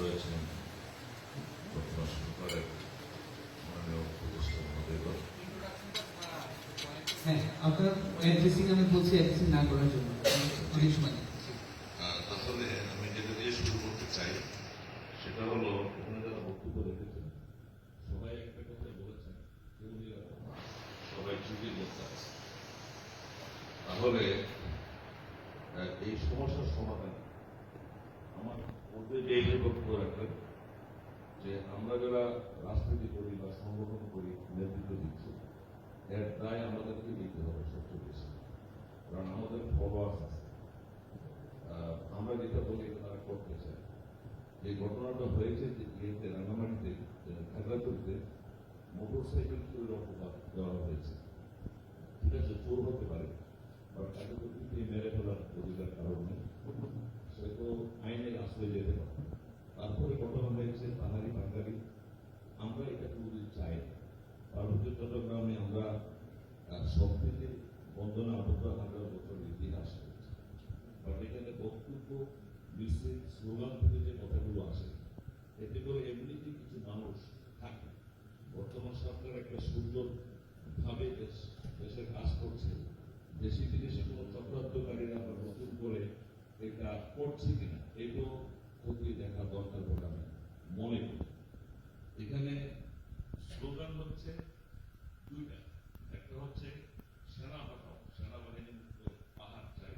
রয়েছেন বর্তমান সরকারের মাননীয় উপদেষ্টা মহোদয়গণ। হ্যাঁ, আপনার অ্যাড্রেসিং আমি বলছি অ্যাড্রেসিং না করার জন্য অনেক সময়। তাহলে আমি যেটা দিয়ে শুরু করতে চাই সেটা হলো, ওখানে যারা বক্তব্য রেখেছেন সবাই একটা কথা বলেছেন, কেউ সবাই চুটির মধ্যে আছে। তাহলে এই সমস্যার সমাধান আমার মধ্যে যে এইটা বক্তব্য রাখবেন যে আমরা যারা রাজনীতি করি বা সংগঠন করি, নেতৃত্ব দিচ্ছি, এর দায় আমাদেরকে দিতে হবে সবচেয়ে বেশি, কারণ আমাদের ফলোয়ার্স আছে। আমরা যেটা বলি তারা করতে চায়। যে ঘটনাটা হয়েছে যে ইয়েতে রাঙ্গামাটিতে খাগড়াছড়িতে মোটর সাইকেল চুরির অপবাদ দেওয়া হয়েছে, ঠিক আছে, চোর হতে পারে, বা তাকে তো মেরে ফেলার অধিকার কারণ নেই, সে তো আইনের আশ্রয় যেতে পারে। তারপরে ঘটনা হয়েছে পাহাড়ি বাঙালি। আমরা এটা খুবই চাই। পার্বত্য চট্টগ্রামে আমরা সব থেকে বন্দনা 18,000 বছরের ইতিহাস রয়েছে, বাট এখানে বক্তব্য মিছিল স্লোগান থেকে যে কথাগুলো আসে, এতে করে এমনিতে কিছু মানুষ থাকে। বর্তমান সরকার একটা সুন্দর ভাবে দেশের কাজ করছে, দেশি বিদেশি কোনো চক্রান্তকারীরা বা নতুন করে এটা করছে কিনা এটাও খতিয়ে দেখা দরকার বলে আমি মনে করি। এখানে স্লোগান হচ্ছে দুইটা, একটা হচ্ছে সেনা বাঁচাও, সেনাবাহিনী মুক্ত পাহাড় চাই,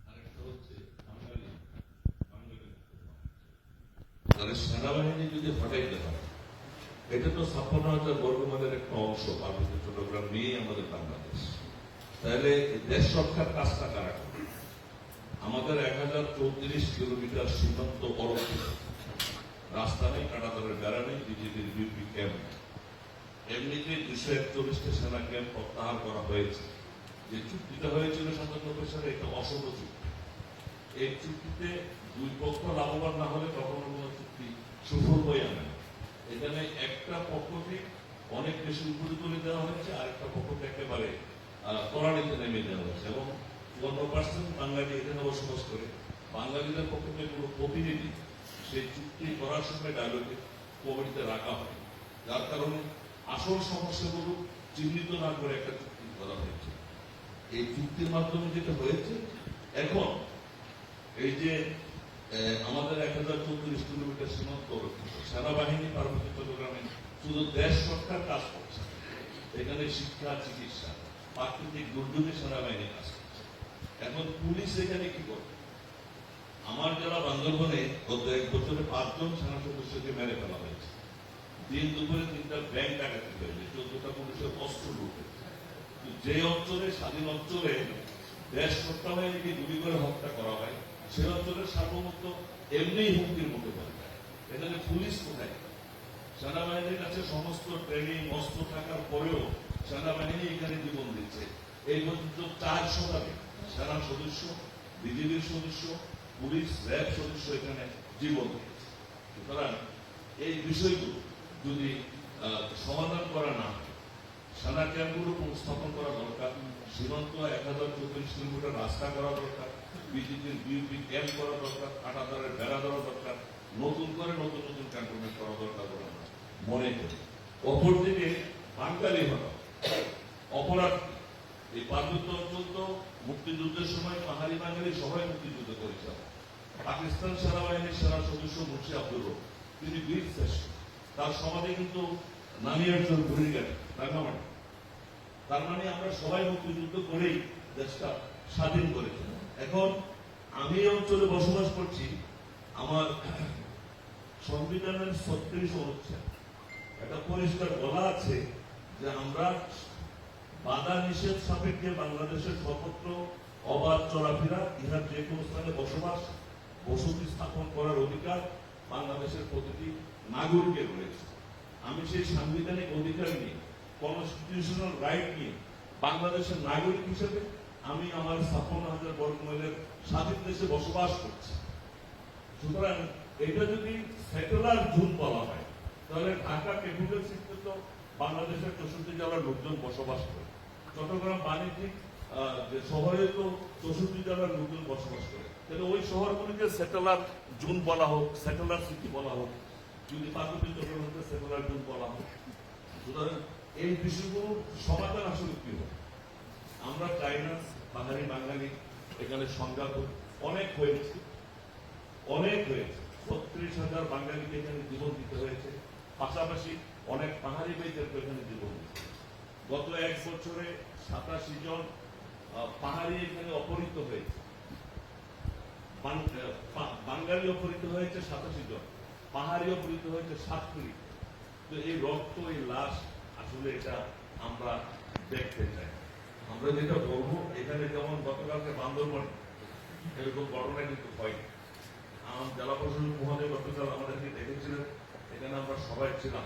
আরেকটা হচ্ছে বাঙালি বাঙালি মুক্ত পাহাড় চাই। তাহলে সেনাবাহিনী যদি হটাইতে হয়, এটা তো 56,000 বর্গমাইলের একটা অংশ, পার্বত্য চট্টগ্রাম নিয়েই আমাদের বাংলাদেশ। তাহলে দেশ রক্ষার কাজটা কারা করে? আমাদের 1034 কিলোমিটার সীমান্ত অরক্ষিত, রাস্তা নেই, কাঁটাতারের বেড়া নেই, বিজেপির বিউপি ক্যাম্প। এমনিতে 241টা সেনা ক্যাম্প প্রত্যাহার করা হয়েছে। যে চুক্তিটা হয়েছিল 97 সালে, এটা অসম চুক্তি। এই চুক্তিতে দুই পক্ষ লাভবান না হলে কখনো কোনো চুক্তি সফল হয়ে আনে না। এখানে একটা পক্ষকে অনেক বেশি উপরে তুলে দেওয়া হয়েছে, আরেকটা পক্ষকে একেবারে তলানিতে নেমে দেওয়া হয়েছে, এবং 50% বাঙালি এখানে বসবাস করে। বাঙালিদের পক্ষ থেকে কোনো প্রতিনিধি সেই চুক্তি করার সময় ডায়লগে কমিটিতে রাখা হয়, যার কারণে আসল সমস্যাগুলো চিহ্নিত না করে একটা চুক্তি করা হয়েছে। এই চুক্তির মাধ্যমে যেটা হয়েছে, এখন এই যে আমাদের 1034 কিলোমিটার সীমান্ত রক্ষিত, সেনাবাহিনী পার্বত্য চট্টগ্রামে শুধু দেশ রক্ষার কাজ করছে। এখানে শিক্ষা, চিকিৎসা, প্রাকৃতিক দুর্যোগে সেনাবাহিনী কাজ করছে। এখন পুলিশ এখানে কি করবে? আমার যারা বান্দরবনে গত 1 বছরে 5 জন সেনা সদস্যকে মেরে ফেলা হয়েছে, দিন দুপুরে 3টা ব্যাংক ডাকাতি হয়েছে, 14টা পুলিশের অস্ত্র লুটে। যে অঞ্চলে, স্বাধীন অঞ্চলে দেশ রক্ষা বাহিনীকে গুলি করে হত্যা করা হয়, সে অঞ্চলের সার্বভৌমত্ব এমনিই হুমকির মুখে পড়ে যায়। এখানে পুলিশ কোথায়? সেনাবাহিনীর কাছে সমস্ত ট্রেনিং অস্ত্র থাকার পরেও সেনাবাহিনী এখানে জীবন দিচ্ছে। এই পর্যন্ত 4 শতাধিক সেনা সদস্য, বিজিবির সদস্য, পুলিশ, র্যাব সদস্য এখানে জীবন দিচ্ছে। সুতরাং এই বিষয়গুলো যদি সমাধান করা না হয়, সেনা ক্যাম্পগুলো স্থাপন করা দরকার, সীমান্ত 1034 কিলোমিটার রাস্তা করা দরকার, বিজিবির বিউপি ক্যাম্প করা দরকার, কাঁটাতারের বেড়া দেওয়া দরকার, নতুন করে নতুন নতুন ক্যান্টনমেন্ট করা দরকার বলে আমরা মনে করি। অপরদিকে বাঙালি হওয়া অপরাধ। এই পার্বত্য অঞ্চল তো মুক্তিযুদ্ধের সময় পাহাড়ি বাঙালি সবাই মুক্তিযুদ্ধ করেছে। পাকিস্তান সেনাবাহিনীর সেনা সদস্য মুন্সি আব্দুর রব, তিনি বীর শ্রেষ্ঠ, তার সমাধি কিন্তু নানিয়ারচর ঘুরিঘাট, রাঙ্গামাটি। তার মানে আমরা সবাই মুক্তিযুদ্ধ করেই দেশটা স্বাধীন করেছি। এখন আমি এই অঞ্চলে বসবাস করছি, আমার সংবিধানের 36 অনুচ্ছেদ এটা পরিষ্কার বলা আছে যে আমরা বাধা নিষেধ সাপেক্ষে বাংলাদেশের সর্বত্র অবাধ চলাফেরা, ইহার যে কোনো স্থানে বসবাস, বসতি স্থাপন করার অধিকার বাংলাদেশের প্রতিটি নাগরিকের রয়েছে। আমি সেই সাংবিধানিক অধিকার নিয়ে, কনস্টিটিউশনাল রাইট নিয়ে বাংলাদেশের নাগরিক হিসেবে আমি আমার 56,000 বর্গমাইলের স্বাধীন দেশে বসবাস করছি। সুতরাং এটা যদি সেটেলার জোন বলা হয়, তাহলে ঢাকা ক্যাপিটাল সিটিতে তো বাংলাদেশের 64 জেলার লোকজন বসবাস করে। চট্টগ্রাম বাণিজ্যিক যে শহরে তো 64 জনের লোকজন বসবাস করে, তাহলে ওই শহরগুলিকে সেটেলার জোন বলা হোক, সেটেলার সিটি বলা হোক, যদি পার্বত্য চট্টগ্রামকে সেটেলার জোন বলা হোক। সুতরাং এই বিষয়গুলোর সমাধান আসলে কি হবে? আমরা চাই না বাঙালি বাঙালি এখানে সংঘাত অনেক হয়েছে, 36,000 বাঙালিকে এখানে জীবন দিতে হয়েছে, পাশাপাশি অনেক পাহাড়ি ভাইদেরকে এখানে জীবন দিতে হয়েছে। গত 1 বছরে 87 জন পাহাড়ি এখানে অপহৃত হয়েছে, বাঙালি অপহৃত হয়েছে 87 জন, পাহাড়ি অপহৃত হয়েছে 7 তো এই রক্ত, এই লাশ আসলে এটা আমরা দেখতে চাই। আমরা যেটা বলবো, এখানে যেমন গতকালকে বান্দরবন এরকম ঘটনা কিন্তু হয়। জেলা প্রশাসক মহোদয় গতকাল আমাদেরকে দেখেছিলেন, এখানে আমরা সবাই ছিলাম।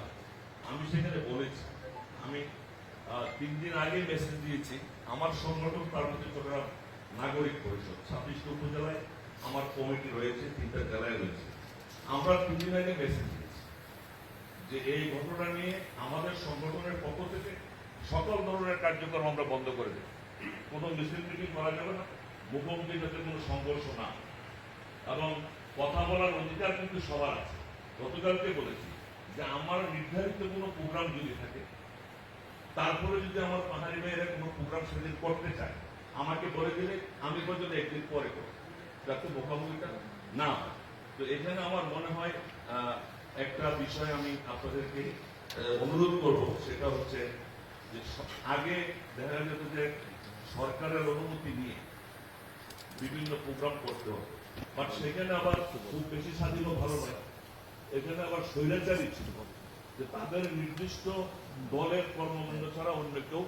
আমি সেখানে বলেছি, আমি 3 দিন আগে মেসেজ দিয়েছি, আমার সংগঠন পার্বত্য চট্টগ্রাম নাগরিক পরিষদ 26টি উপজেলায় আমার কমিটি রয়েছে, 3টা জেলায় রয়েছে। আমরা 3 দিন আগে মেসেজ দিয়েছি যে এই ঘটনা নিয়ে আমাদের সংগঠনের পক্ষ থেকে সকল ধরনের কার্যক্রম আমরা বন্ধ করে দেব, কোনো মিছিল মিটিং করা যাবে না, মুখোমুখি যাতে কোনো সংঘর্ষ না, এবং কথা বলার অধিকার কিন্তু সবার আছে। গতকালকে বলেছি যে আমার নির্ধারিত কোনো প্রোগ্রাম যদি থাকে, তারপরে যদি আমার পাহাড়ি ভাইয়েরা কোনো প্রোগ্রাম সেদিন করতে চায়, আমাকে বলে দিলে আমি পর্যন্ত একদিন পরে করব, যাতে মুখোমুখিটা না হয়। তো এখানে আমার মনে হয় একটা বিষয় আমি আপনাদেরকে অনুরোধ করব, সেটা হচ্ছে যে আগে দেখা যেত যে সরকারের অনুমতি নিয়ে বিভিন্ন প্রোগ্রাম করতে হবে, বাট সেখানে আবার খুব বেশি স্বাধীনও ভালো নয়। এখানে আবার স্বৈরাচারী ছিল যে তাদের নির্দিষ্ট দলের কর্মকাণ্ড ছাড়া অন্য কেউ